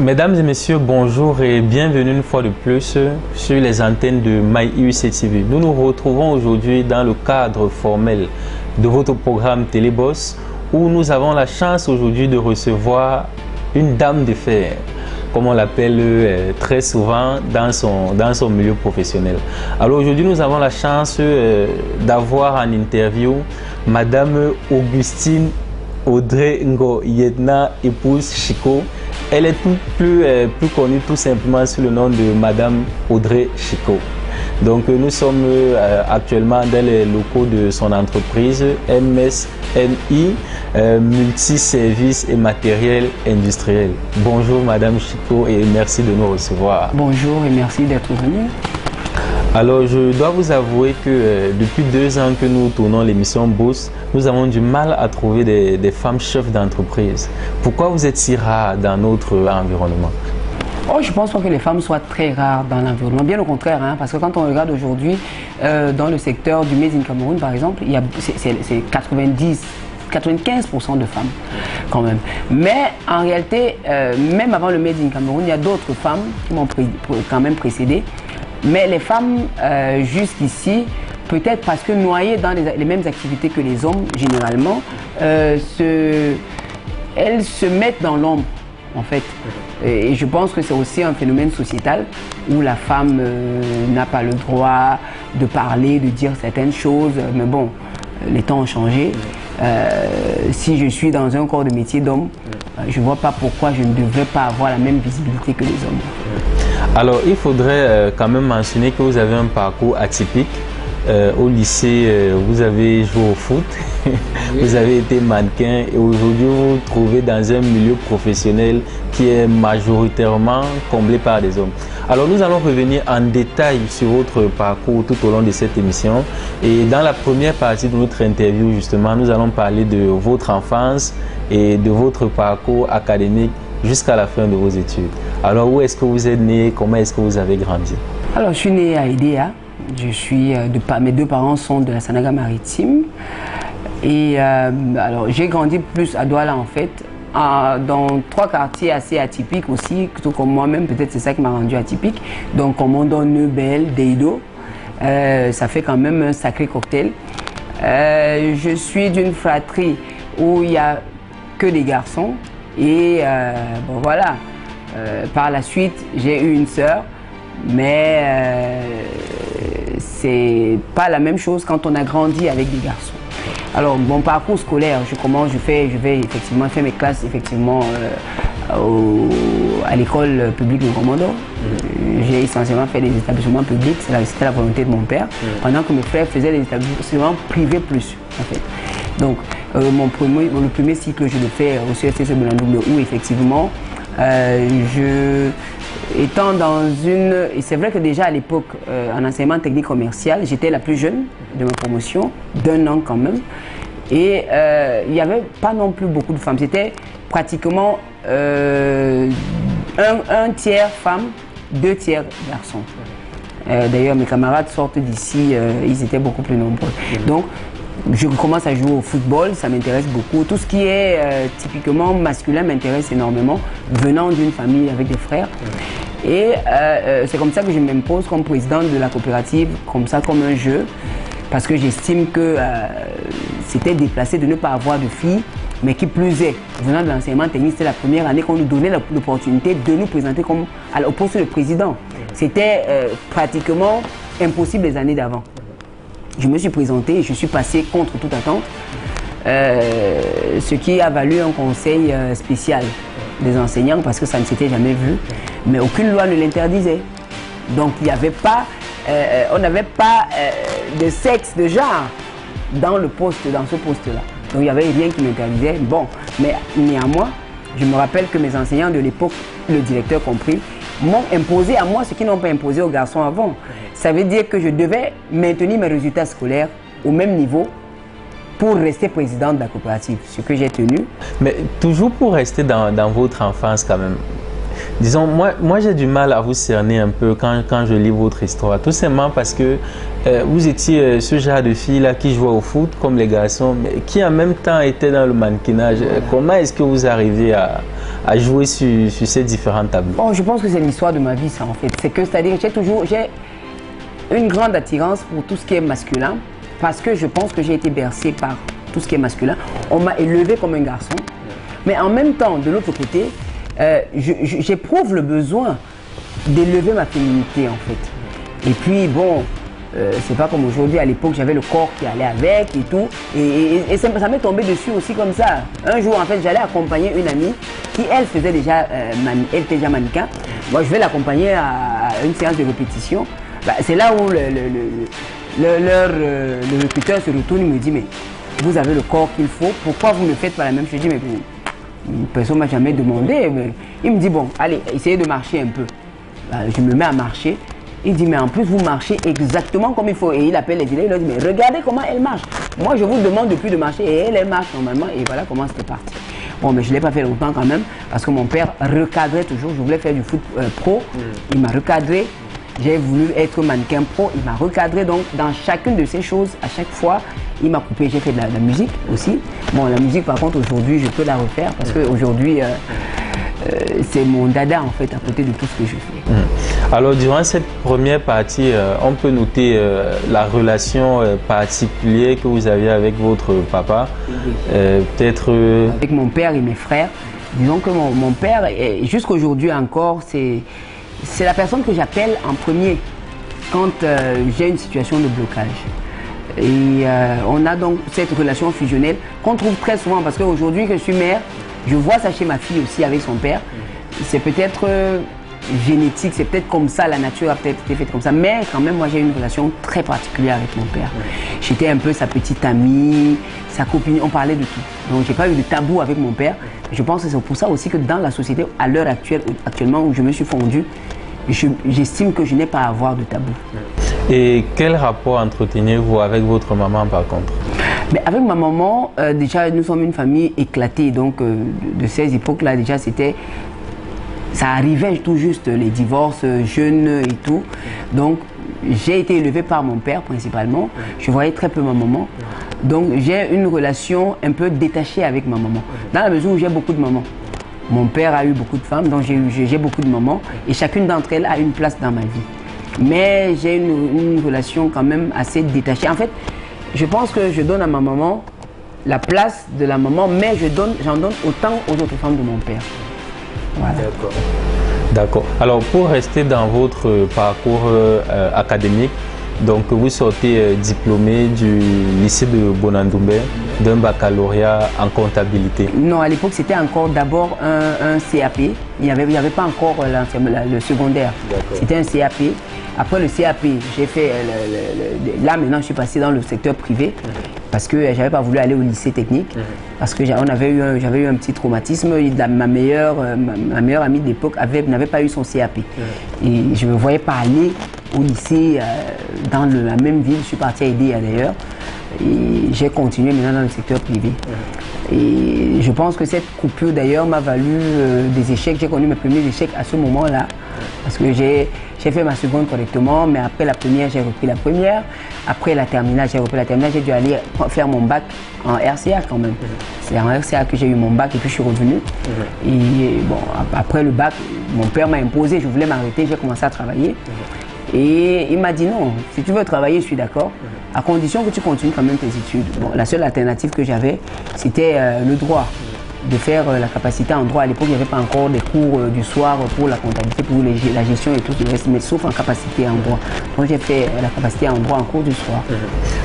Mesdames et messieurs, bonjour et bienvenue une fois de plus sur les antennes de MyIUC TV. Nous nous retrouvons aujourd'hui dans le cadre formel de votre programme Téléboss où nous avons la chance aujourd'hui de recevoir une dame de fer, comme on l'appelle très souvent dans son milieu professionnel. Alors aujourd'hui, nous avons la chance d'avoir en interview Madame Augustine Audrey Ngo Yedna, épouse Chiko. Elle est plus connue tout simplement sous le nom de Madame Audrey Chiko. Donc nous sommes actuellement dans les locaux de son entreprise MSMI, Multiservices et Matériel Industriel. Bonjour Madame Chiko et merci de nous recevoir. Bonjour et merci d'être venu. Alors je dois vous avouer que depuis 2 ans que nous tournons l'émission Boss, nous avons du mal à trouver des femmes chefs d'entreprise. Pourquoi vous êtes si rare dans notre environnement? Oh, je ne pense pas que les femmes soient très rares dans l'environnement, bien au contraire, hein, parce que quand on regarde aujourd'hui dans le secteur du Made in Cameroun par exemple, c'est 95% de femmes quand même. Mais en réalité, même avant le Made in Cameroun, il y a d'autres femmes qui m'ont quand même précédé. Mais les femmes, jusqu'ici, peut-être parce que noyées dans les mêmes activités que les hommes, généralement, elles se mettent dans l'ombre, en fait. Et je pense que c'est aussi un phénomène sociétal où la femme n'a pas le droit de parler, de dire certaines choses. Mais bon, les temps ont changé. Si je suis dans un corps de métier d'homme, je ne vois pas pourquoi je ne devrais pas avoir la même visibilité que les hommes. Alors, il faudrait quand même mentionner que vous avez un parcours atypique. Au lycée, vous avez joué au foot, vous avez été mannequin et aujourd'hui vous vous trouvez dans un milieu professionnel qui est majoritairement comblé par des hommes. Alors nous allons revenir en détail sur votre parcours tout au long de cette émission et dans la première partie de notre interview justement, nous allons parler de votre enfance et de votre parcours académique jusqu'à la fin de vos études. Alors où est-ce que vous êtes né? Comment est-ce que vous avez grandi? Alors je suis né à Edea. Mes 2 parents sont de la Sanaga-Maritime. Et alors j'ai grandi plus à Douala en fait, dans 3 quartiers assez atypiques aussi, tout comme moi-même, peut-être c'est ça qui m'a rendu atypique. Donc Commandant, Neubel, Deido, ça fait quand même un sacré cocktail. Je suis d'une fratrie où il n'y a que des garçons. Et bon voilà, par la suite j'ai eu une sœur, mais c'est pas la même chose quand on a grandi avec des garçons. Alors mon parcours scolaire, je vais effectivement faire mes classes effectivement à l'école publique de Commandant. J'ai essentiellement fait des établissements publics, c'était la volonté de mon père, pendant que mes frères faisaient des établissements privés plus en fait. Donc le premier cycle je le fais au CSTC Belandouble où effectivement étant dans et c'est vrai que déjà à l'époque en enseignement technique commercial, j'étais la plus jeune de ma promotion, d'1 an quand même. Et il n'y avait pas non plus beaucoup de femmes, c'était pratiquement 1 tiers femmes, 2 tiers garçons. D'ailleurs mes camarades sortent d'ici, ils étaient beaucoup plus nombreux. Donc je commence à jouer au football, ça m'intéresse beaucoup. Tout ce qui est typiquement masculin m'intéresse énormément, venant d'une famille avec des frères. Et c'est comme ça que je m'impose comme présidente de la coopérative, comme ça, comme un jeu, parce que j'estime que c'était déplacé de ne pas avoir de filles, mais qui plus est, venant de l'enseignement technique, c'était la première année qu'on nous donnait l'opportunité de nous présenter comme au poste de président. C'était pratiquement impossible les années d'avant. Je me suis présenté et je suis passé contre toute attente, ce qui a valu un conseil spécial des enseignants parce que ça ne s'était jamais vu, mais aucune loi ne l'interdisait. Donc il n'y avait pas, on n'avait pas de sexe, de genre dans ce poste-là. Donc il n'y avait rien qui m'interdisait. Bon, mais néanmoins, je me rappelle que mes enseignants de l'époque, le directeur compris, m'ont imposé à moi ce qu'ils n'ont pas imposé aux garçons avant. Ça veut dire que je devais maintenir mes résultats scolaires au même niveau pour rester présidente de la coopérative, ce que j'ai tenu. Mais toujours pour rester dans votre enfance quand même, disons, moi j'ai du mal à vous cerner un peu quand je lis votre histoire. Tout simplement parce que vous étiez ce genre de fille-là qui jouait au foot comme les garçons, mais qui en même temps était dans le mannequinage. Comment est-ce que vous arrivez à jouer sur ces différents tableaux? Bon, je pense que c'est l'histoire de ma vie, ça, en fait. C'est que, c'est-à-dire que j'ai une grande attirance pour tout ce qui est masculin, parce que je pense que j'ai été bercée par tout ce qui est masculin. On m'a élevé comme un garçon, mais en même temps, de l'autre côté, j'éprouve le besoin d'élever ma féminité, en fait. Et puis, bon, c'est pas comme aujourd'hui, à l'époque, j'avais le corps qui allait avec et tout. Et ça m'est tombé dessus aussi comme ça. Un jour, en fait, j'allais accompagner une amie qui, elle, faisait déjà, elle était déjà mannequin. Moi, je vais l'accompagner à une séance de répétition. Bah, c'est là où le recruteur se retourne et me dit, mais vous avez le corps qu'il faut, pourquoi vous ne faites pas la même chose? Je dis, mais personne ne m'a jamais demandé. Mais il me dit, bon, allez, essayez de marcher un peu. Bah, je me mets à marcher. Il dit, mais en plus, vous marchez exactement comme il faut. Et il appelle les élèves, il leur dit, mais regardez comment elle marche. Moi, je vous demande depuis de marcher et elle marche normalement. Et voilà comment c'était parti. Bon, mais je ne l'ai pas fait longtemps quand même, parce que mon père recadrait toujours. Je voulais faire du foot pro. Il m'a recadré. J'ai voulu être mannequin pro. Il m'a recadré. Donc, dans chacune de ces choses, à chaque fois, il m'a coupé. J'ai fait de la musique aussi. Bon, la musique, par contre, aujourd'hui, je peux la refaire parce qu'aujourd'hui, c'est mon dada, en fait, à côté de tout ce que je fais. Alors, durant cette première partie, on peut noter la relation particulière que vous aviez avec votre papa. Peut-être... Avec mon père et mes frères. Disons que mon père, jusqu'aujourd'hui encore, c'est la personne que j'appelle en premier quand j'ai une situation de blocage. Et on a donc cette relation fusionnelle qu'on trouve très souvent parce qu'aujourd'hui que je suis mère, je vois ça chez ma fille aussi avec son père. C'est peut-être génétique, c'est peut-être comme ça, la nature a peut-être été faite comme ça. Mais quand même, moi j'ai une relation très particulière avec mon père. J'étais un peu sa petite amie, sa copine, on parlait de tout. Donc j'ai pas eu de tabou avec mon père. Je pense que c'est pour ça aussi que dans la société, à l'heure actuellement où je me suis fondue, j'estime que je n'ai pas à avoir de tabou. Et quel rapport entreteniez-vous avec votre maman par contre? Mais avec ma maman, déjà nous sommes une famille éclatée, donc de ces époques-là déjà ça arrivait tout juste, les divorces jeunes et tout. Donc j'ai été élevée par mon père principalement, je voyais très peu ma maman. Donc j'ai une relation un peu détachée avec ma maman, dans la mesure où j'ai beaucoup de mamans. Mon père a eu beaucoup de femmes, donc j'ai beaucoup de mamans et chacune d'entre elles a une place dans ma vie. Mais j'ai une relation quand même assez détachée. En fait, je pense que je donne à ma maman la place de la maman, mais j'en donne autant aux autres femmes de mon père. Voilà. D'accord. Alors, pour rester dans votre parcours académique, donc vous sortez diplômé du lycée de Bonandoumbe, d'un baccalauréat en comptabilité. Non, à l'époque, c'était encore d'abord un CAP. Il n'y avait pas encore le secondaire. C'était un CAP. Après le CAP, j'ai fait... là, maintenant, je suis passé dans le secteur privé parce que je n'avais pas voulu aller au lycée technique. Parce que j'avais eu un petit traumatisme. Ma meilleure amie de l'époque n'avait pas eu son CAP. Et je ne me voyais pas aller au lycée dans la même ville. Je suis parti à aider d'ailleurs. Et j'ai continué maintenant dans le secteur privé. Et je pense que cette coupure d'ailleurs m'a valu des échecs. J'ai connu mes premiers échecs à ce moment-là. Parce que j'ai fait ma seconde correctement, mais après la première, j'ai repris la première. Après la terminale, j'ai repris la terminale. J'ai dû aller faire mon bac en RCA quand même. C'est en RCA que j'ai eu mon bac et puis je suis revenu. Et bon, après le bac, mon père m'a imposé, je voulais m'arrêter, j'ai commencé à travailler. Et il m'a dit non, si tu veux travailler, je suis d'accord, à condition que tu continues quand même tes études. Bon, la seule alternative que j'avais, c'était le droit, de faire la capacité en droit. À l'époque, il n'y avait pas encore des cours du soir pour la comptabilité, pour la gestion et tout, mais sauf en capacité en droit. Donc j'ai fait la capacité en droit en cours du soir.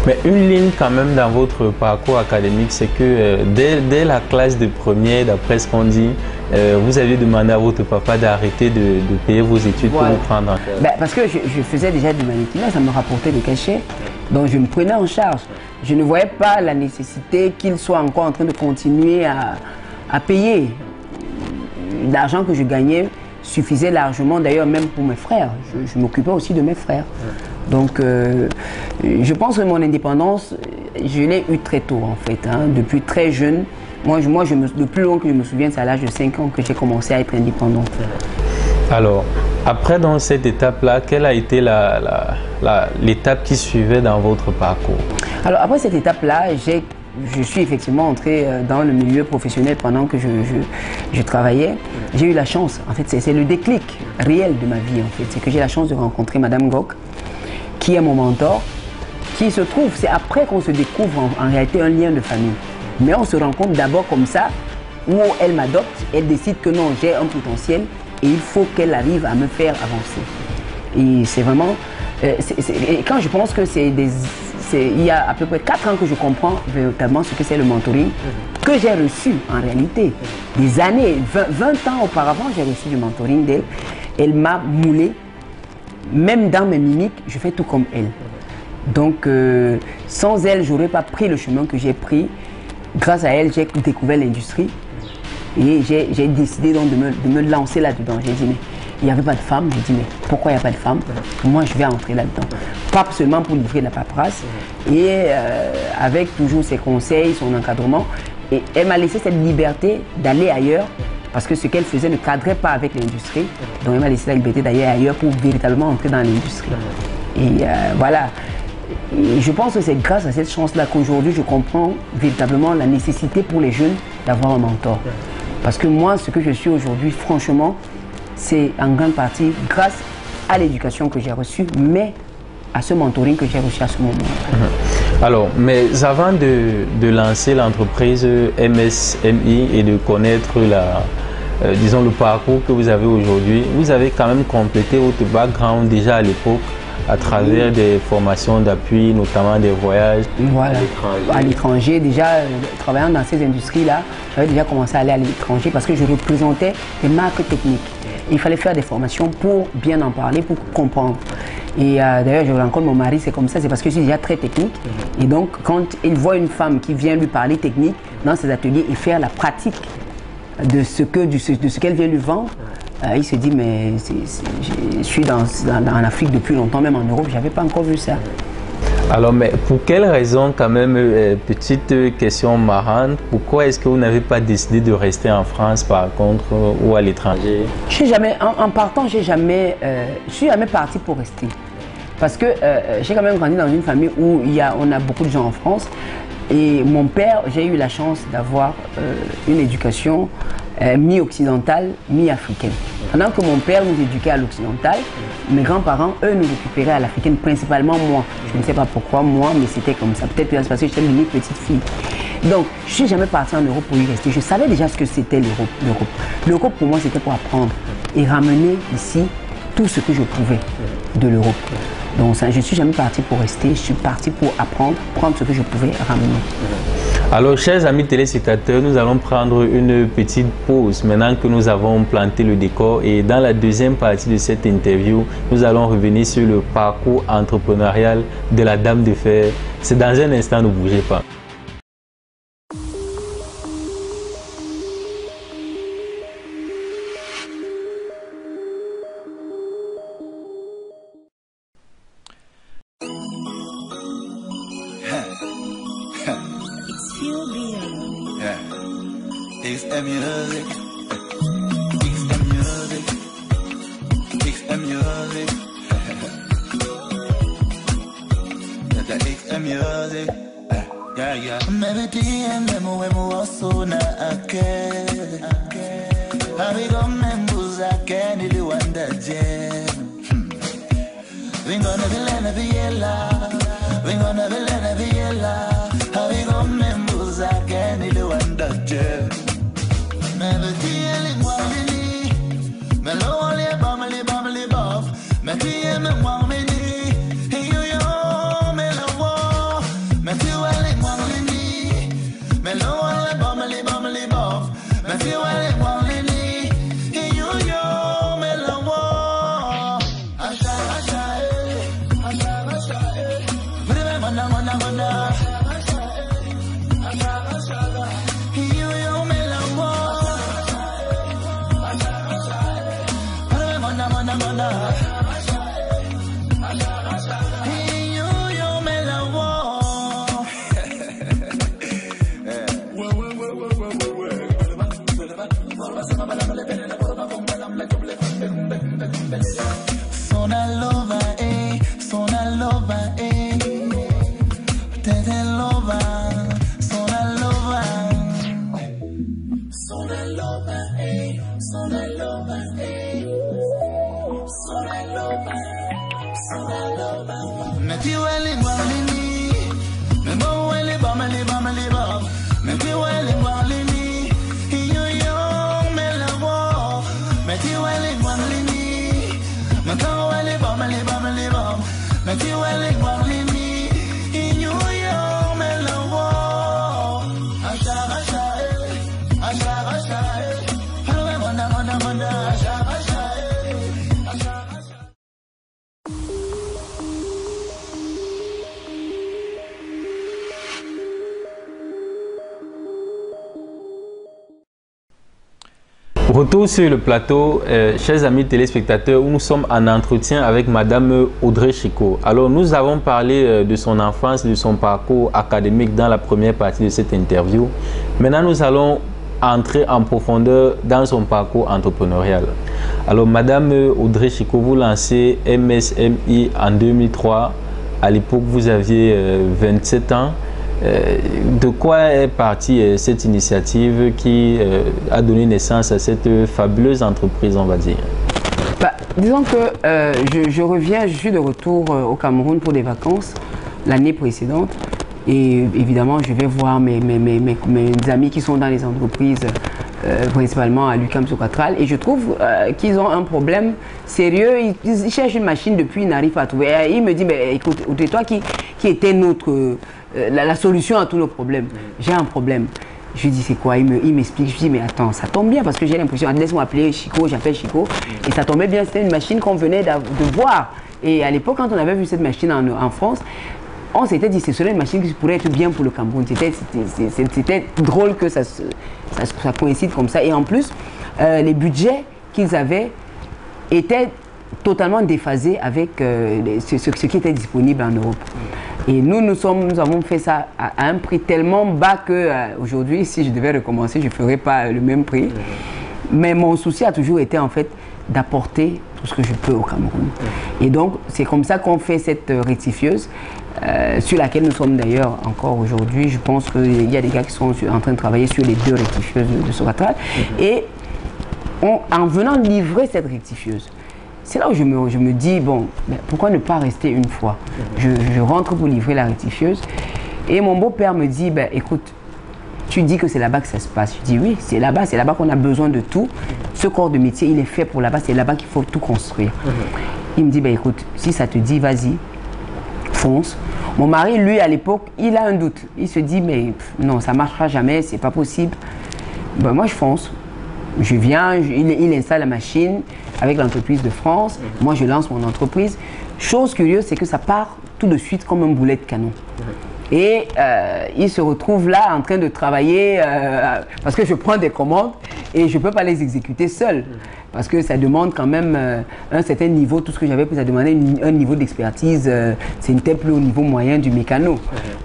Mais une ligne quand même dans votre parcours académique, c'est que dès la classe de première, d'après ce qu'on dit, vous avez demandé à votre papa d'arrêter de payer vos études pour vous prendre en charge. Parce que je faisais déjà du mannequinat, ça me rapportait des cachets, donc je me prenais en charge. Je ne voyais pas la nécessité qu'il soit encore en train de continuer à payer. L'argent que je gagnais suffisait largement, d'ailleurs même pour mes frères. Je m'occupais aussi de mes frères. Donc je pense que mon indépendance, je l'ai eue très tôt en fait, depuis très jeune. Moi le plus long que je me souviens, c'est à l'âge de 5 ans que j'ai commencé à être indépendante. Alors, après dans cette étape-là, quelle a été l'étape qui suivait dans votre parcours? Alors, après cette étape-là, je suis effectivement entré dans le milieu professionnel pendant que je travaillais. J'ai eu la chance, en fait, c'est le déclic réel de ma vie, en fait. C'est que j'ai la chance de rencontrer Madame Gok, qui est mon mentor, qui se trouve, c'est après qu'on se découvre en réalité un lien de famille. Mais on se rencontre d'abord comme ça, où elle m'adopte, elle décide que non, j'ai un potentiel et il faut qu'elle arrive à me faire avancer. Et c'est vraiment... et quand je pense que il y a à peu près 4 ans que je comprends véritablement ce que c'est le mentoring, que j'ai reçu en réalité. Des années, 20 ans auparavant, j'ai reçu du mentoring d'elle. Elle m'a moulé. Même dans mes mimiques, je fais tout comme elle. Donc, sans elle, je n'aurais pas pris le chemin que j'ai pris. Grâce à elle, j'ai découvert l'industrie. Et j'ai décidé donc de me lancer là-dedans. J'ai dit, mais il n'y avait pas de femmes. J'ai dit, mais pourquoi il n'y a pas de femmes? Moi, je vais entrer là-dedans. Pas seulement pour livrer de la paperasse. Et avec toujours ses conseils, son encadrement. Et elle m'a laissé cette liberté d'aller ailleurs. Parce que ce qu'elle faisait ne cadrait pas avec l'industrie. Donc, elle m'a laissé la liberté d'aller ailleurs pour véritablement entrer dans l'industrie. Et voilà. Et je pense que c'est grâce à cette chance-là qu'aujourd'hui, je comprends véritablement la nécessité pour les jeunes d'avoir un mentor. Parce que moi, ce que je suis aujourd'hui, franchement, c'est en grande partie grâce à l'éducation que j'ai reçue, mais à ce mentoring que j'ai reçu à ce moment-là. Alors, mais avant de lancer l'entreprise MSMI et de connaître disons le parcours que vous avez aujourd'hui, vous avez quand même complété votre background déjà à l'époque à travers des formations d'appui, notamment des voyages voilà. À l'étranger. Déjà, travaillant dans ces industries-là, j'avais déjà commencé à aller à l'étranger parce que je représentais des marques techniques. Il fallait faire des formations pour bien en parler, pour comprendre. Et d'ailleurs, je rencontre mon mari, c'est comme ça, c'est parce que je suis déjà très technique. Et donc, quand il voit une femme qui vient lui parler technique dans ses ateliers et faire la pratique de ce qu'elle vient lui vendre, il se dit, mais je suis en Afrique depuis longtemps, même en Europe, je n'avais pas encore vu ça. Alors, mais pour quelle raison, quand même, petite question marrante, pourquoi est-ce que vous n'avez pas décidé de rester en France, par contre, ou à l'étranger? En partant, je suis jamais parti pour rester. Parce que j'ai quand même grandi dans une famille où on a beaucoup de gens en France. Et mon père, j'ai eu la chance d'avoir une éducation mi-occidentale, mi-africaine. Pendant que mon père nous éduquait à l'occidental, mes grands-parents, eux, nous récupéraient à l'africaine, principalement moi. Je ne sais pas pourquoi moi, mais c'était comme ça. Peut-être parce que j'étais l'unique petite fille. Donc, je ne suis jamais partie en Europe pour y rester. Je savais déjà ce que c'était l'Europe. L'Europe, pour moi, c'était pour apprendre et ramener ici tout ce que je pouvais de l'Europe. Donc, je ne suis jamais parti pour rester, je suis parti pour apprendre, prendre ce que je pouvais ramener. Alors, chers amis téléspectateurs, nous allons prendre une petite pause maintenant que nous avons planté le décor. Et dans la deuxième partie de cette interview, nous allons revenir sur le parcours entrepreneurial de la Dame de Fer. C'est dans un instant, ne bougez pas. Retour sur le plateau, chers amis téléspectateurs, où nous sommes en entretien avec Madame Audrey Chicot. Alors, nous avons parlé de son enfance, de son parcours académique dans la première partie de cette interview. Maintenant, nous allons entrer en profondeur dans son parcours entrepreneurial. Alors, Madame Audrey Chicot, vous lancez MSMI en 2003. À l'époque, vous aviez 27 ans. De quoi est partie cette initiative qui a donné naissance à cette fabuleuse entreprise, on va dire? Disons que je suis de retour au Cameroun pour des vacances l'année précédente et évidemment je vais voir mes amis qui sont dans les entreprises, principalement à l'UQAM Socatral, et je trouve qu'ils ont un problème sérieux. Ils cherchent une machine depuis, ils n'arrivent pas à trouver. Et il me dit, mais écoute, toi qui était notre... la solution à tous nos problèmes. J'ai un problème. Je lui dis, c'est quoi? Il m'explique. Je lui dis, mais attends, ça tombe bien parce que j'ai l'impression, laisse-moi appeler Chico, j'appelle Chico. Et ça tombait bien, c'était une machine qu'on venait de voir. Et à l'époque, quand on avait vu cette machine en France, on s'était dit, c'est serait une machine qui pourrait être bien pour le Cameroun. C'était drôle que ça coïncide comme ça. Et en plus, les budgets qu'ils avaient étaient totalement déphasés avec ce qui était disponible en Europe. Et nous avons fait ça à un prix tellement bas que aujourd'hui, si je devais recommencer, je ne ferais pas le même prix. Mais mon souci a toujours été en fait d'apporter tout ce que je peux au Cameroun. Et donc, c'est comme ça qu'on fait cette rectifieuse, sur laquelle nous sommes d'ailleurs encore aujourd'hui. Je pense qu'il y a des gars qui sont en train de travailler sur les 2 rectifieuses de Socatral. Et en venant livrer cette rectifieuse, c'est là où je me dis, bon, pourquoi ne pas rester une fois? Je rentre pour livrer la rectifieuse et mon beau-père me dit, écoute, tu dis que c'est là-bas que ça se passe. Je dis oui, c'est là-bas qu'on a besoin de tout. Ce corps de métier, il est fait pour là-bas, c'est là-bas qu'il faut tout construire. Il me dit, écoute, si ça te dit, vas-y, fonce. Mon mari, lui, à l'époque, il a un doute. Il se dit, mais non, ça ne marchera jamais, c'est pas possible. Moi, je fonce. Je viens, il installe la machine avec l'entreprise de France. Moi, je lance mon entreprise. Chose curieuse, c'est que ça part tout de suite comme un boulet de canon. Et il se retrouve là en train de travailler parce que je prends des commandes et je ne peux pas les exécuter seul. Parce que ça demande quand même un certain niveau, tout ce que j'avais, ça demandait un niveau d'expertise, c'est une telle plus au niveau moyen du mécano.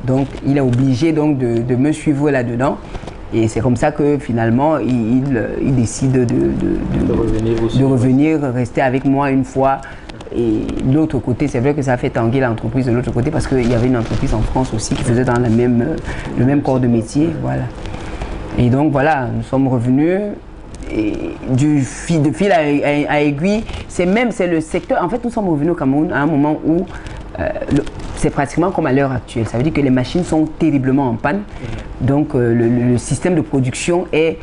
Donc, il est obligé donc, de me suivre là-dedans. Et c'est comme ça que finalement, il décide de revenir, rester avec moi une fois. Et de l'autre côté, c'est vrai que ça a fait tanguer l'entreprise de l'autre côté parce qu'il y avait une entreprise en France aussi qui faisait dans le même corps de métier. Voilà. Et donc voilà, nous sommes revenus. Et de fil à aiguille, c'est le secteur. En fait, nous sommes revenus au Cameroun à un moment où c'est pratiquement comme à l'heure actuelle. Ça veut dire que les machines sont terriblement en panne. Donc, le système de production est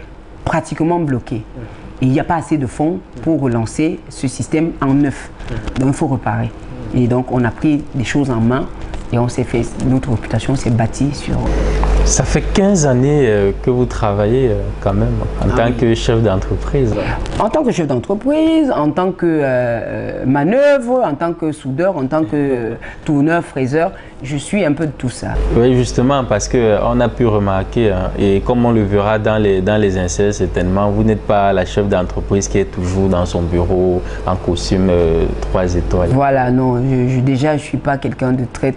pratiquement bloqué. Et il n'y a pas assez de fonds pour relancer ce système en neuf. Donc, il faut réparer. Et donc, on a pris des choses en main et on s'est fait, notre réputation s'est bâtie sur... Ça fait 15 années que vous travaillez quand même en tant que chef d'entreprise. En tant que chef d'entreprise, en tant que manœuvre, en tant que soudeur, en tant que tourneur, fraiseur, je suis un peu de tout ça. Oui, justement, parce qu'on a pu remarquer, et comme on le verra dans les inserts certainement, vous n'êtes pas la chef d'entreprise qui est toujours dans son bureau en costume 3 étoiles. Voilà, non, déjà je ne suis pas quelqu'un de très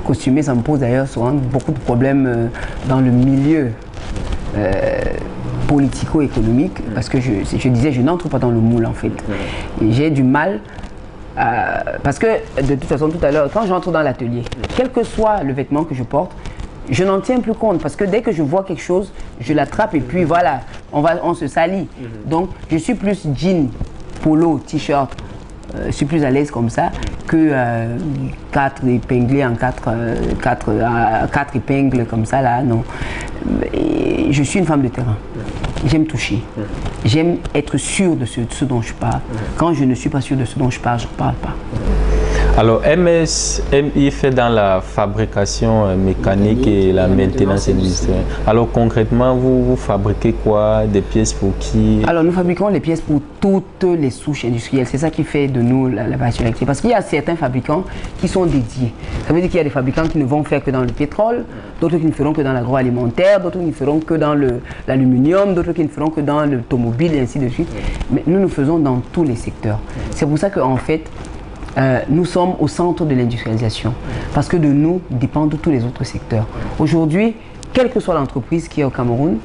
costumé, ça me pose d'ailleurs souvent beaucoup de problèmes dans le milieu politico-économique, parce que je disais, je n'entre pas dans le moule en fait. J'ai du mal, parce que de toute façon tout à l'heure, quand j'entre dans l'atelier, quel que soit le vêtement que je porte, je n'en tiens plus compte, parce que dès que je vois quelque chose, je l'attrape et puis voilà, on se salit. Donc je suis plus jean, polo, t-shirt, je suis plus à l'aise comme ça. que 4 épinglés en 4 épingles comme ça là, non. Et je suis une femme de terrain. J'aime toucher. J'aime être sûre de ce dont je parle. Quand je ne suis pas sûre de ce dont je ne parle pas. Alors, MSMI fait dans la fabrication mécanique et la maintenance industrielle. Alors, concrètement, vous fabriquez quoi? Des pièces pour qui? Alors, nous fabriquons les pièces pour toutes les souches industrielles. C'est ça qui fait de nous la variation électrique. Parce qu'il y a certains fabricants qui sont dédiés. Ça veut dire qu'il y a des fabricants qui ne vont faire que dans le pétrole, d'autres qui ne feront que dans l'agroalimentaire, d'autres qui ne feront que dans l'aluminium, d'autres qui ne feront que dans l'automobile et ainsi de suite. Mais nous faisons dans tous les secteurs. C'est pour ça qu'en fait, nous sommes au centre de l'industrialisation parce que de nous dépendent tous les autres secteurs. Aujourd'hui, quelle que soit l'entreprise qui est au Cameroun,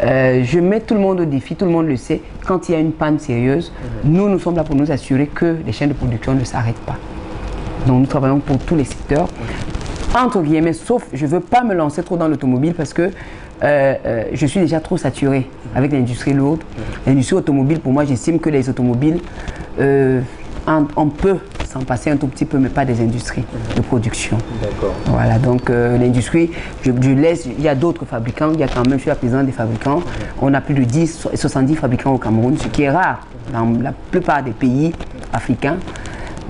je mets tout le monde au défi, tout le monde le sait, quand il y a une panne sérieuse, nous sommes là pour nous assurer que les chaînes de production ne s'arrêtent pas. Donc nous travaillons pour tous les secteurs, entre guillemets, sauf je ne veux pas me lancer trop dans l'automobile parce que je suis déjà trop saturé avec l'industrie lourde. L'industrie automobile, pour moi, j'estime que les automobiles, on peut s'en passer un tout petit peu, mais pas des industries de production. D'accord. Voilà, donc l'industrie, je laisse, il y a d'autres fabricants, il y a quand même, je suis la présidente des fabricants, on a plus de 70 fabricants au Cameroun, ce qui est rare dans la plupart des pays africains.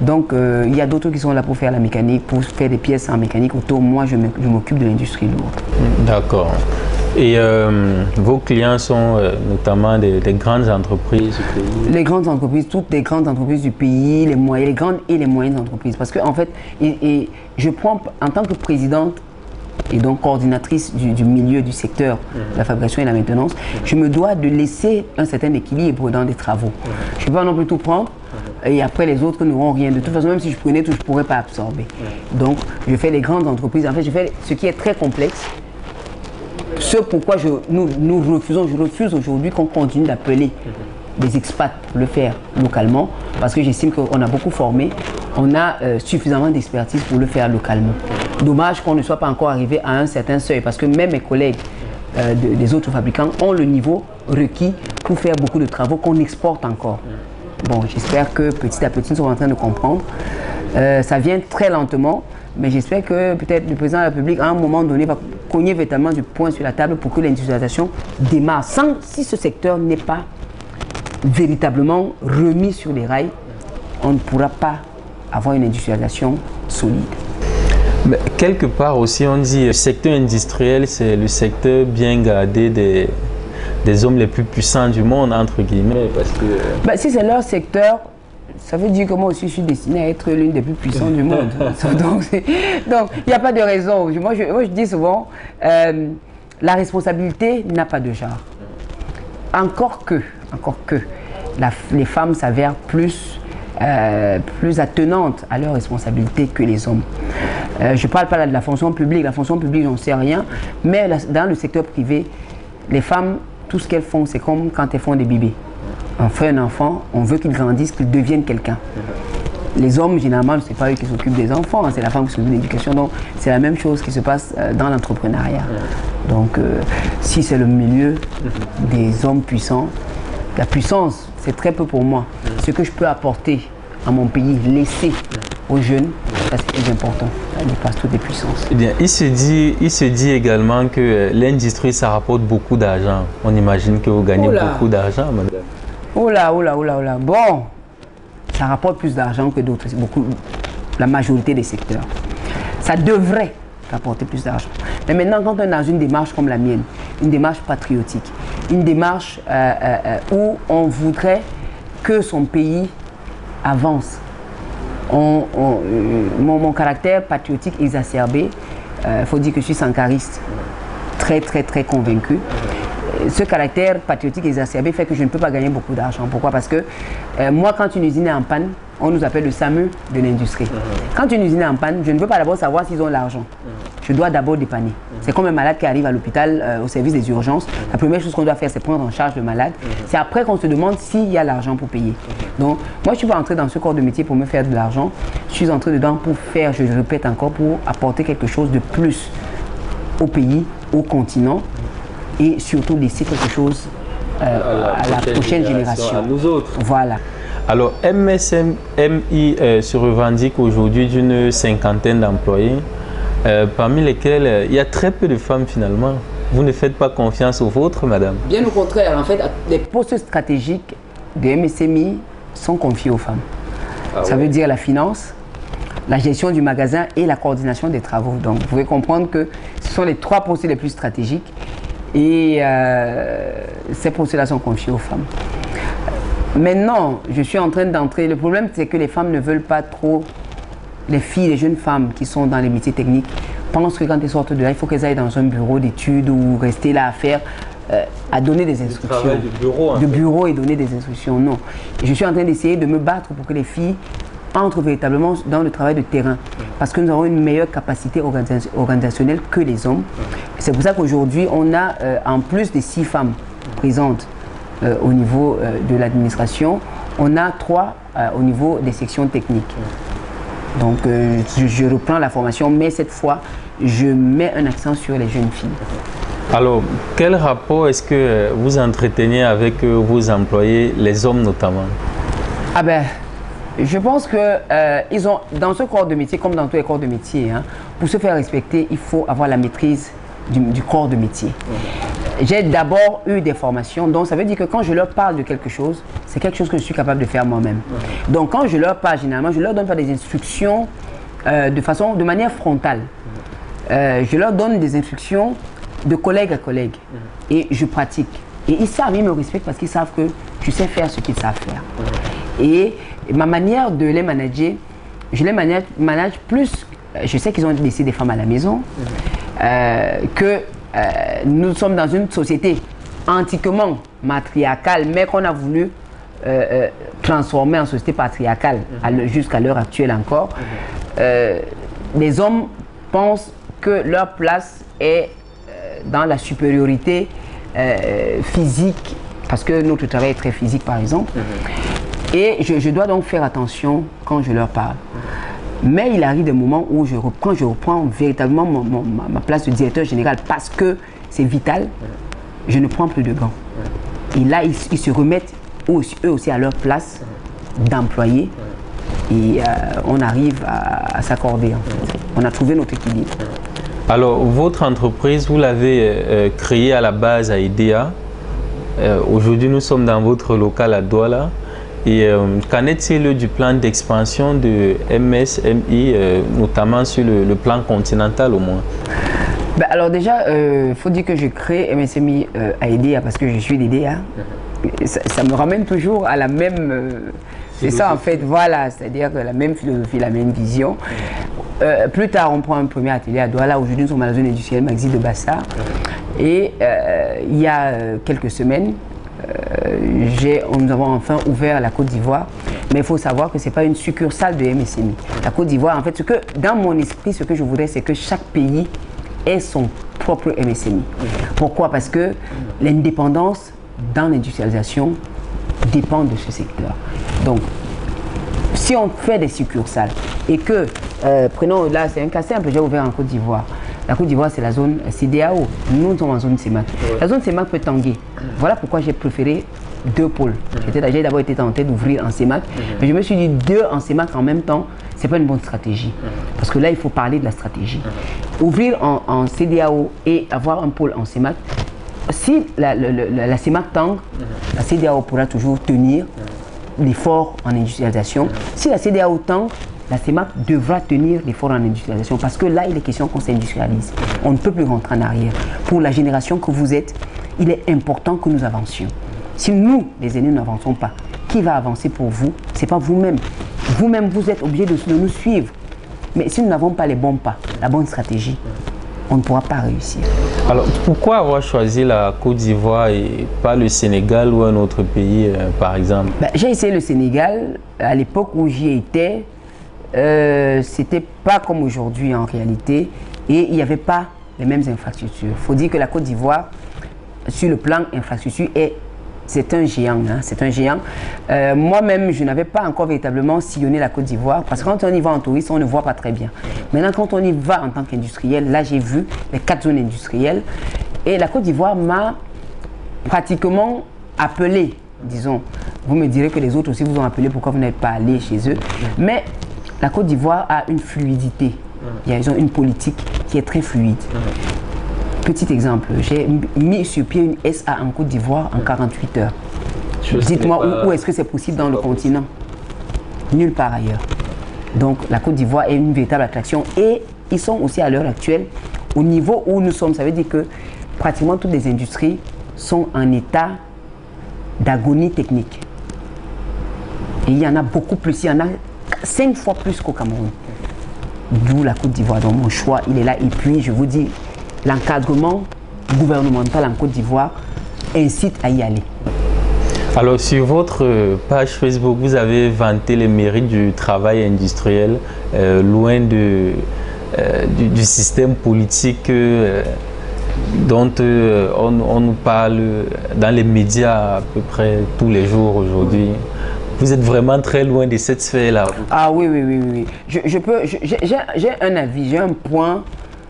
Donc il y a d'autres qui sont là pour faire la mécanique, pour faire des pièces en mécanique auto. Moi, je m'occupe de l'industrie lourde. D'accord. Et vos clients sont notamment des grandes entreprises du pays? Les grandes entreprises, toutes les grandes entreprises du pays, les grandes et les moyennes entreprises. Parce que en fait, je prends en tant que présidente et donc coordinatrice du milieu du secteur de la fabrication et la maintenance, je me dois de laisser un certain équilibre dans des travaux. Je ne peux pas non plus tout prendre et après les autres n'auront rien. De toute façon, même si je prenais tout, je ne pourrais pas absorber. Donc, je fais les grandes entreprises. En fait, je fais ce qui est très complexe. Ce pourquoi nous refusons, je refuse aujourd'hui qu'on continue d'appeler des expats pour le faire localement, parce que j'estime qu'on a beaucoup formé, on a suffisamment d'expertise pour le faire localement. Dommage qu'on ne soit pas encore arrivé à un certain seuil, parce que même mes collègues des autres fabricants ont le niveau requis pour faire beaucoup de travaux qu'on exporte encore. Bon, j'espère que petit à petit, nous sommes en train de comprendre. Ça vient très lentement, mais j'espère que peut-être le président de la République, à un moment donné, va cogner véritablement du poing sur la table pour que l'industrialisation démarre. Si ce secteur n'est pas véritablement remis sur les rails, on ne pourra pas avoir une industrialisation solide. Mais quelque part aussi, on dit le secteur industriel, c'est le secteur bien gardé des hommes les plus puissants du monde, entre guillemets, parce que... Si c'est leur secteur, ça veut dire que moi aussi je suis destinée à être l'une des plus puissantes du monde. Donc il n'y a pas de raison. Moi je dis souvent, la responsabilité n'a pas de genre. Encore que les femmes s'avèrent plus attenantes à leurs responsabilités que les hommes. Je ne parle pas de la fonction publique. La fonction publique, j'en sais rien. Mais dans le secteur privé, les femmes, tout ce qu'elles font, c'est comme quand elles font des bébés. On fait un enfant, on veut qu'il grandisse, qu'il devienne quelqu'un. Les hommes, généralement, ce n'est pas eux qui s'occupent des enfants, c'est la femme qui s'occupe de l'éducation. Donc, c'est la même chose qui se passe dans l'entrepreneuriat. Donc, si c'est le milieu des hommes puissants, la puissance, c'est très peu pour moi. Ce que je peux apporter à mon pays, laisser aux jeunes, ça c'est plus important. Ça dépasse toutes les puissances. Eh bien, il se dit également que l'industrie, ça rapporte beaucoup d'argent. On imagine que vous gagnez beaucoup d'argent, madame. Oh là. Bon, ça rapporte plus d'argent que d'autres, la majorité des secteurs. Ça devrait rapporter plus d'argent. Mais maintenant, quand on est dans une démarche comme la mienne, une démarche patriotique, une démarche où on voudrait que son pays avance, mon caractère patriotique exacerbé, il faut dire que je suis sankariste, très convaincu. Ce caractère patriotique exacerbé fait que je ne peux pas gagner beaucoup d'argent. Pourquoi? Parce que moi, quand une usine est en panne, on nous appelle le SAMU de l'industrie. Quand une usine est en panne, je ne veux pas d'abord savoir s'ils ont l'argent. Je dois d'abord dépanner. C'est comme un malade qui arrive à l'hôpital, au service des urgences. La première chose qu'on doit faire, c'est prendre en charge le malade. C'est après qu'on se demande s'il y a l'argent pour payer. Donc, moi, je ne suis pas entré dans ce corps de métier pour me faire de l'argent. Je suis entré dedans pour faire, je le répète encore, pour apporter quelque chose de plus au pays, au continent. Et surtout laisser quelque chose à la prochaine génération. À nous autres. Voilà. Alors, MSMI se revendique aujourd'hui d'une cinquantaine d'employés, parmi lesquels il y a très peu de femmes finalement. Vous ne faites pas confiance aux vôtres, madame? Bien au contraire, en fait, les postes stratégiques de MSMI sont confiés aux femmes. Ça veut dire la finance, la gestion du magasin et la coordination des travaux. Donc, vous pouvez comprendre que ce sont les 3 postes les plus stratégiques et ces postes-là sont confiés aux femmes. Maintenant, je suis en train d'entrer. Le problème, c'est que les femmes ne veulent pas trop. Les filles, les jeunes femmes qui sont dans les métiers techniques pensent que quand elles sortent de là, il faut qu'elles aillent dans un bureau d'études ou rester là à faire, à donner des instructions. De bureau et donner des instructions, non. Et je suis en train d'essayer de me battre pour que les filles entrent véritablement dans le travail de terrain. Parce que nous avons une meilleure capacité organisationnelle que les hommes. C'est pour ça qu'aujourd'hui, on a, en plus des 6 femmes présentes au niveau de l'administration, on a 3 au niveau des sections techniques. Donc, je reprends la formation, mais cette fois, je mets un accent sur les jeunes filles. Alors, quel rapport est-ce que vous entretenez avec vos employés, les hommes notamment? Ah ben, je pense que ils ont, dans ce corps de métier, comme dans tous les corps de métier, hein, pour se faire respecter, il faut avoir la maîtrise du corps de métier. J'ai d'abord eu des formations, donc ça veut dire que quand je leur parle de quelque chose, c'est quelque chose que je suis capable de faire moi-même. Donc quand je leur parle, généralement, je leur donne pas des instructions de manière frontale. Je leur donne des instructions de collègue à collègue et je pratique. Et ils savent, ils me respectent parce qu'ils savent que je sais faire ce qu'ils savent faire. Et ma manière de les manager, je les manage plus, je sais qu'ils ont laissé des femmes à la maison, que nous sommes dans une société antiquement matriarcale, mais qu'on a voulu transformer en société patriarcale jusqu'à l'heure actuelle encore. Les hommes pensent que leur place est dans la supériorité physique, parce que notre travail est très physique par exemple. Et je dois donc faire attention quand je leur parle. Mais il arrive des moments où je reprends véritablement ma place de directeur général parce que c'est vital, je ne prends plus de gants. Et là, ils se remettent eux aussi à leur place d'employés et on arrive à s'accorder. En fait. On a trouvé notre équilibre. Alors, votre entreprise, vous l'avez créée à la base à IDEA. Aujourd'hui, nous sommes dans votre local à Douala. Et qu'en est-il du plan d'expansion de MSMI, notamment sur le plan continental au moins? Ben alors déjà, il faut dire que je crée MSMI à IDEA parce que je suis d'IDEA. Ça me ramène toujours à la même... c'est ça en fait, voilà, c'est-à-dire la même philosophie, la même vision. Plus tard, on prend un premier atelier à Douala. Aujourd'hui, nous sommes à la zone industrielle Maxi de Bassar. Et il y a quelques semaines, nous avons enfin ouvert la Côte d'Ivoire, mais il faut savoir que ce n'est pas une succursale de MSMI. La Côte d'Ivoire, en fait, dans mon esprit, ce que je voudrais, c'est que chaque pays ait son propre MSMI. Pourquoi? Parce que l'indépendance dans l'industrialisation dépend de ce secteur. Donc, si on fait des succursales et que, prenons là, c'est un cas simple, j'ai ouvert en Côte d'Ivoire. La Côte d'Ivoire, c'est la zone CEDEAO. Nous sommes en zone CEMAC. La zone CEMAC peut tanguer. Voilà pourquoi j'ai préféré 2 pôles. J'ai d'abord été tenté d'ouvrir en CEMAC, mais je me suis dit 2 en CEMAC en même temps, ce n'est pas une bonne stratégie. Parce que là, il faut parler de la stratégie. Ouvrir en CEDEAO et avoir un pôle en CEMAC, si la CEMAC tangue, la CEDEAO pourra toujours tenir l'effort en industrialisation. Si la CEDEAO tangue, la CEMAC devra tenir l'effort en industrialisation parce que là, il est question qu'on s'industrialise. On ne peut plus rentrer en arrière. Pour la génération que vous êtes, il est important que nous avancions. Si nous, les aînés, n'avançons pas, qui va avancer pour vous? Ce n'est pas vous-même. Vous-même, vous êtes obligé de nous suivre. Mais si nous n'avons pas les bons pas, la bonne stratégie, on ne pourra pas réussir. Alors, pourquoi avoir choisi la Côte d'Ivoire et pas le Sénégal ou un autre pays, par exemple? J'ai essayé le Sénégal. À l'époque où j'y étais, c'était pas comme aujourd'hui en réalité et il n'y avait pas les mêmes infrastructures. Il faut dire que la Côte d'Ivoire, sur le plan infrastructure, c'est un géant. Hein, c'est un géant. Moi-même, je n'avais pas encore véritablement sillonné la Côte d'Ivoire parce que quand on y va en touriste, on ne voit pas très bien. Maintenant, quand on y va en tant qu'industriel, là, j'ai vu les 4 zones industrielles et la Côte d'Ivoire m'a pratiquement appelé, disons, Vous me direz que les autres aussi vous ont appelé, pourquoi vous n'êtes pas allé chez eux. Mais la Côte d'Ivoire a une fluidité. Ils ont une politique qui est très fluide. Petit exemple, j'ai mis sur pied une SA en Côte d'Ivoire en 48 heures. Dites-moi où est-ce que c'est possible dans le continent? Nulle part ailleurs. Donc la Côte d'Ivoire est une véritable attraction et ils sont aussi à l'heure actuelle au niveau où nous sommes. Ça veut dire que pratiquement toutes les industries sont en état d'agonie technique. Et il y en a beaucoup plus, il y en a 5 fois plus qu'au Cameroun. D'où la Côte d'Ivoire. Donc mon choix, il est là. Et puis, je vous dis, l'encadrement gouvernemental en Côte d'Ivoire incite à y aller. Alors, sur votre page Facebook, vous avez vanté les mérites du travail industriel, loin du système politique dont on nous parle dans les médias à peu près tous les jours aujourd'hui. Vous êtes vraiment très loin de cette sphère-là. Ah oui. J'ai un avis, j'ai un point,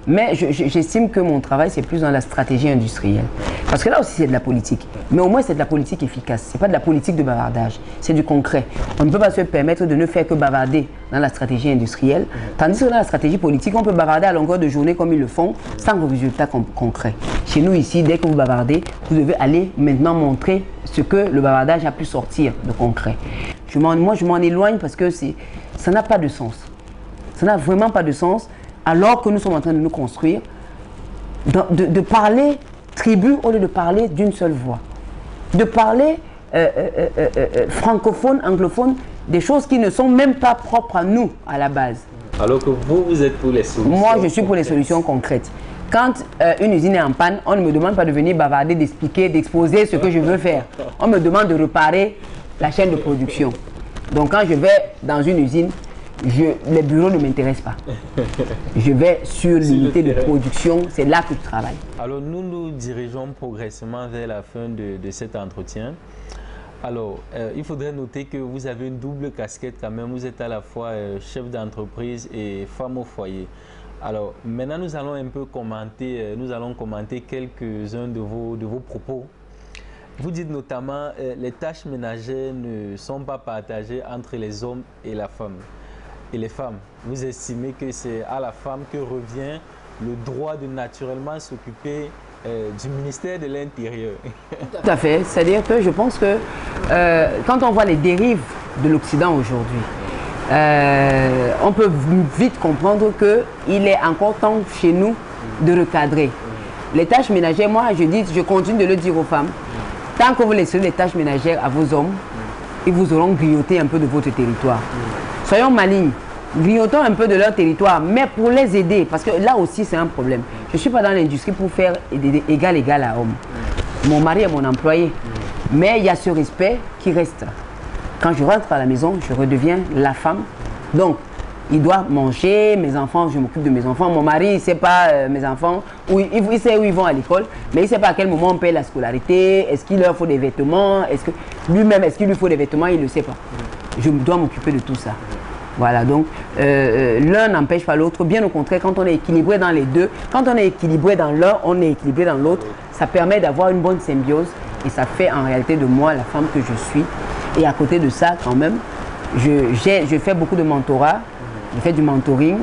mais j'estime que mon travail, c'est plus dans la stratégie industrielle. Parce que là aussi, c'est de la politique. Mais au moins, c'est de la politique efficace. Ce n'est pas de la politique de bavardage, c'est du concret. On ne peut pas se permettre de ne faire que bavarder dans la stratégie industrielle. Tandis que dans la stratégie politique, on peut bavarder à longueur de journée comme ils le font, sans résultat concret. Chez nous, ici, dès que vous bavardez, vous devez aller maintenant montrer ce que le bavardage a pu sortir de concret. Moi, je m'en éloigne parce que ça n'a pas de sens. Ça n'a vraiment pas de sens, alors que nous sommes en train de nous construire, de parler tribu au lieu de parler d'une seule voix. De parler francophone, anglophone, des choses qui ne sont même pas propres à nous à la base. Alors que vous êtes pour les solutions. Moi, je suis pour les solutions concrètes. Quand une usine est en panne, on ne me demande pas de venir bavarder, d'expliquer, d'exposer ce que je veux faire. On me demande de réparer la chaîne de production. Donc quand je vais dans une usine, les bureaux ne m'intéressent pas. Je vais sur l'unité de production, c'est là que je travaille. Alors nous nous dirigeons progressivement vers la fin de cet entretien. Alors, il faudrait noter que vous avez une double casquette quand même. Vous êtes à la fois chef d'entreprise et femme au foyer. Alors, maintenant nous allons un peu commenter, quelques-uns de vos propos. Vous dites notamment les tâches ménagères ne sont pas partagées entre les hommes et la femme. Et les femmes, vous estimez que c'est à la femme que revient le droit de naturellement s'occuper du ministère de l'Intérieur. Tout à fait. C'est-à-dire que je pense que quand on voit les dérives de l'Occident aujourd'hui, on peut vite comprendre qu'il est encore temps chez nous de recadrer. Les tâches ménagères, moi je continue de le dire aux femmes, tant que vous laissez les tâches ménagères à vos hommes, ils vous auront grignoté un peu de votre territoire. Soyons malignes, grignotons un peu de leur territoire, mais pour les aider, parce que là aussi c'est un problème. Je ne suis pas dans l'industrie pour faire égal à homme. Mon mari est mon employé, mais il y a ce respect qui reste. Quand je rentre à la maison, je redeviens la femme. Donc, il doit manger, mes enfants, je m'occupe de mes enfants. Mon mari, il ne sait pas, mes enfants, il sait où ils vont à l'école, mais il ne sait pas à quel moment on paye la scolarité, est-ce qu'il leur faut des vêtements, lui-même, est-ce qu'il lui faut des vêtements, il ne le sait pas. Je dois m'occuper de tout ça. Voilà, donc l'un n'empêche pas l'autre, bien au contraire, quand on est équilibré dans les deux, quand on est équilibré dans l'un, on est équilibré dans l'autre, ça permet d'avoir une bonne symbiose et ça fait en réalité de moi la femme que je suis. Et à côté de ça, quand même, je fais beaucoup de mentorat, je fais du mentoring.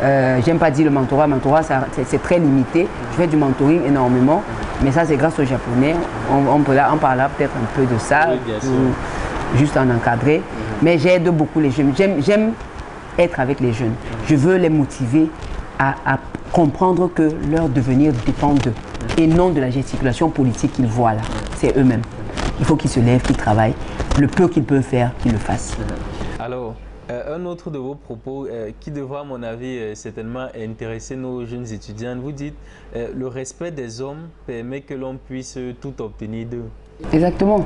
J'aime pas dire le mentorat, c'est très limité. Je fais du mentoring énormément, mais ça c'est grâce aux Japonais. On parlera peut-être un peu de ça, oui, juste en encadrer. Mais j'aide beaucoup les jeunes. J'aime être avec les jeunes. Je veux les motiver à comprendre que leur devenir dépend d'eux et non de la gesticulation politique qu'ils voient là. C'est eux-mêmes. Il faut qu'ils se lèvent, qu'ils travaillent. Le peu qu'ils peuvent faire, qu'ils le fassent. Alors, un autre de vos propos qui devra, à mon avis, certainement intéresser nos jeunes étudiants, vous dites le respect des hommes permet que l'on puisse tout obtenir d'eux. Exactement.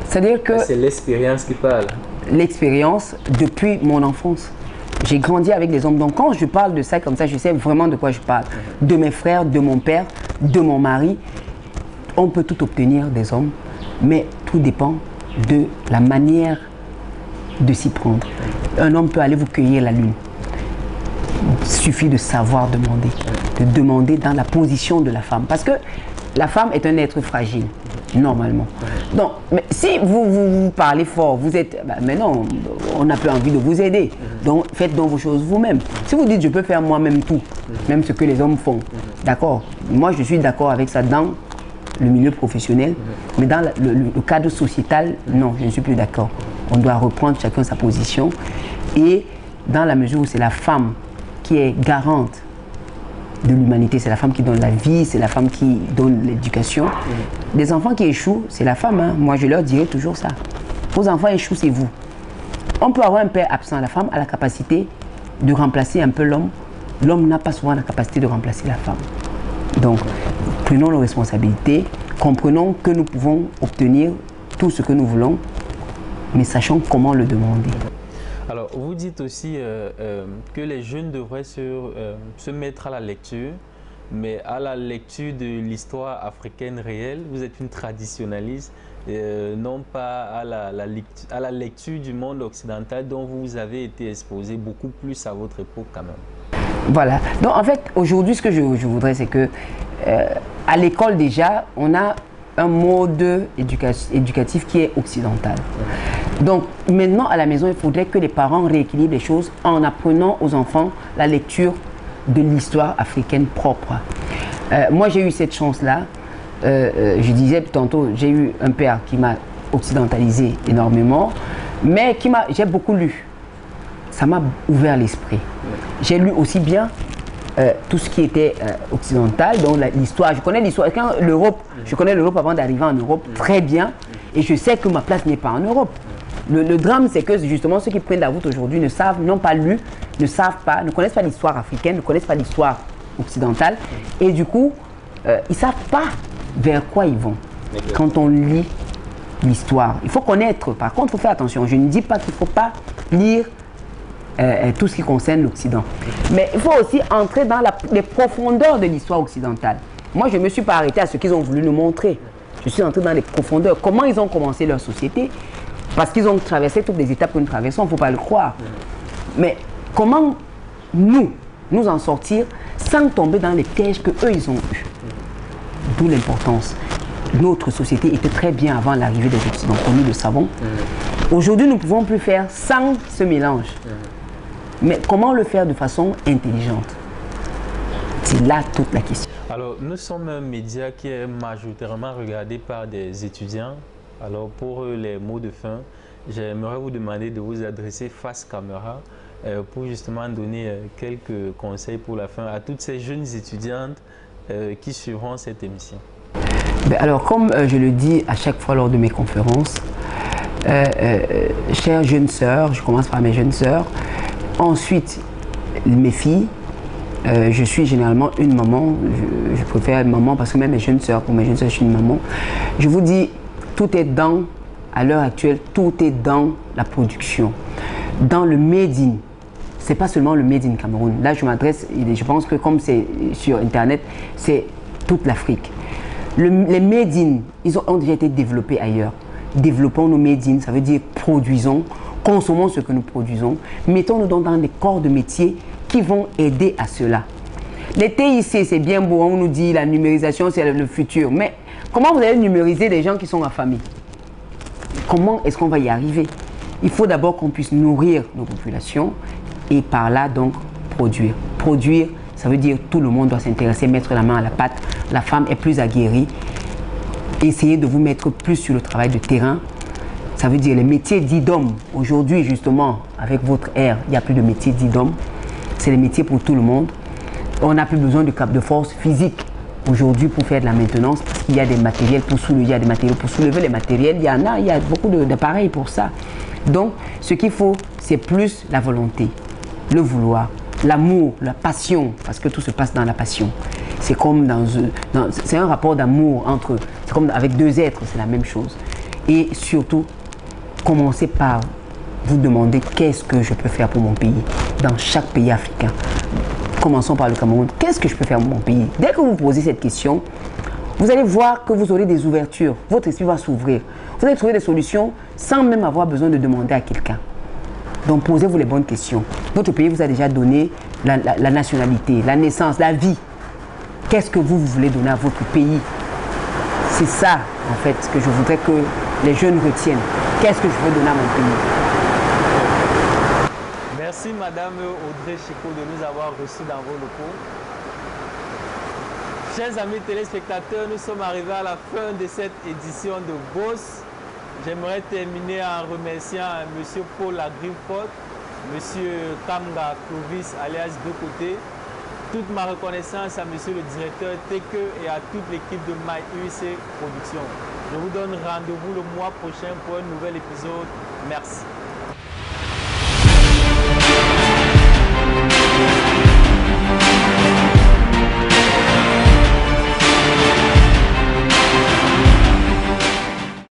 C'est-à-dire que... C'est l'expérience qui parle. L'expérience depuis mon enfance. J'ai grandi avec les hommes. Donc quand je parle de ça comme ça, je sais vraiment de quoi je parle. De mes frères, de mon père, de mon mari. On peut tout obtenir des hommes, mais tout dépend de la manière de s'y prendre. Un homme peut aller vous cueillir la lune. Il suffit de savoir demander. De demander dans la position de la femme. Parce que la femme est un être fragile. normalement. Donc, mais si vous parlez fort, vous êtes, mais non, on n'a plus envie de vous aider. Donc, faites donc vos choses vous-même. Si vous dites, je peux faire moi-même tout, même ce que les hommes font, d'accord. Moi, je suis d'accord avec ça dans le milieu professionnel, mais dans le cadre sociétal, non, je ne suis plus d'accord. On doit reprendre chacun sa position et dans la mesure où c'est la femme qui est garante de l'humanité, c'est la femme qui donne la vie, c'est la femme qui donne l'éducation. Les enfants qui échouent, c'est la femme. Hein. Moi, je leur dirai toujours ça. Vos enfants échouent, c'est vous. On peut avoir un père absent. La femme a la capacité de remplacer un peu l'homme. L'homme n'a pas souvent la capacité de remplacer la femme. Donc, prenons nos responsabilités, comprenons que nous pouvons obtenir tout ce que nous voulons, mais sachons comment le demander. Alors, vous dites aussi que les jeunes devraient se mettre à la lecture, mais à la lecture de l'histoire africaine réelle. Vous êtes une traditionnaliste, non pas à la lecture du monde occidental dont vous avez été exposé beaucoup plus à votre époque quand même. Voilà. Donc, en fait, aujourd'hui, ce que je voudrais, c'est que à l'école déjà, on a un mode éducatif qui est occidental. Donc maintenant à la maison, il faudrait que les parents rééquilibrent les choses en apprenant aux enfants la lecture de l'histoire africaine propre. Moi j'ai eu cette chance-là, je disais tantôt, j'ai eu un père qui m'a occidentalisé énormément, mais j'ai beaucoup lu. Ça m'a ouvert l'esprit. J'ai lu aussi bien tout ce qui était occidental, donc l'histoire. Je connais l'histoire. Je connais l'Europe avant d'arriver en Europe très bien, et je sais que ma place n'est pas en Europe. Le drame, c'est que justement ceux qui prennent la route aujourd'hui n'ont pas lu, ne connaissent pas l'histoire africaine, ne connaissent pas l'histoire occidentale, et du coup, ils ne savent pas vers quoi ils vont. Quand on lit l'histoire, il faut connaître. Par contre, il faut faire attention. Je ne dis pas qu'il ne faut pas lire tout ce qui concerne l'Occident. Mais il faut aussi entrer dans les profondeurs de l'histoire occidentale. Moi, je ne me suis pas arrêté à ce qu'ils ont voulu nous montrer. Je suis entré dans les profondeurs. Comment ils ont commencé leur société? Parce qu'ils ont traversé toutes les étapes que nous traversons, il ne faut pas le croire. Mais comment nous en sortir sans tomber dans les pièges qu'eux, ils ont eus? D'où l'importance. Notre société était très bien avant l'arrivée des Occidentaux, nous le savons. Aujourd'hui, nous ne pouvons plus faire sans ce mélange. Mais comment le faire de façon intelligente? C'est là toute la question. Alors, nous sommes un média qui est majoritairement regardé par des étudiants. Alors, pour les mots de fin, j'aimerais vous demander de vous adresser face caméra pour justement donner quelques conseils pour la fin à toutes ces jeunes étudiantes qui suivront cette émission. Alors, comme je le dis à chaque fois lors de mes conférences, chères jeunes sœurs, je commence par mes jeunes sœurs, ensuite mes filles, je suis généralement une maman, je préfère maman parce que même mes jeunes sœurs, pour mes jeunes sœurs, je suis une maman. Je vous dis, tout est à l'heure actuelle, tout est dans la production, dans le made in. C'est pas seulement le made in Cameroun. Là, je m'adresse, je pense que comme c'est sur Internet, c'est toute l'Afrique. Les made in, ils ont déjà été développés ailleurs. Développons nos made in, ça veut dire produisons, consommons ce que nous produisons, mettons-nous donc dans des corps de métier qui vont aider à cela. Les TIC, c'est bien beau, on nous dit la numérisation, c'est le futur, mais comment vous allez numériser les gens qui sont affamés? Comment est-ce qu'on va y arriver? Il faut d'abord qu'on puisse nourrir nos populations et par là donc produire. Produire, ça veut dire tout le monde doit s'intéresser, mettre la main à la pâte. La femme est plus aguerrie. Essayez de vous mettre plus sur le travail de terrain. Ça veut dire les métiers dits d'hommes. Aujourd'hui, justement, avec votre ère, il n'y a plus de métiers dits d'hommes. C'est les métiers pour tout le monde. On n'a plus besoin de force physique aujourd'hui pour faire de la maintenance parce qu'il y a des matériels pour soulever, il y a des matériaux pour soulever les matériels. Il y a beaucoup d'appareils pour ça. Donc, ce qu'il faut, c'est plus la volonté, le vouloir, l'amour, la passion, parce que tout se passe dans la passion. C'est comme c'est un rapport d'amour entre, c'est comme avec deux êtres, c'est la même chose. Et surtout, commencez par vous demander qu'est-ce que je peux faire pour mon pays, dans chaque pays africain. Commençons par le Cameroun. Qu'est-ce que je peux faire pour mon pays? Dès que vous posez cette question, vous allez voir que vous aurez des ouvertures. Votre esprit va s'ouvrir. Vous allez trouver des solutions sans même avoir besoin de demander à quelqu'un. Donc posez-vous les bonnes questions. Votre pays vous a déjà donné la nationalité, la naissance, la vie. Qu'est-ce que vous voulez donner à votre pays? C'est ça en fait, que je voudrais que les jeunes retiennent. Qu'est-ce que je veux donner à mon pays? Merci Madame Audrey Chico de nous avoir reçus dans vos locaux. Chers amis téléspectateurs, nous sommes arrivés à la fin de cette édition de Boss. J'aimerais terminer en remerciant M. Paul Agripot, M. Kamga Clovis alias Deux Côtés. Toute ma reconnaissance à M. le directeur Teke et à toute l'équipe de MyUIC Productions. Je vous donne rendez-vous le mois prochain pour un nouvel épisode. Merci.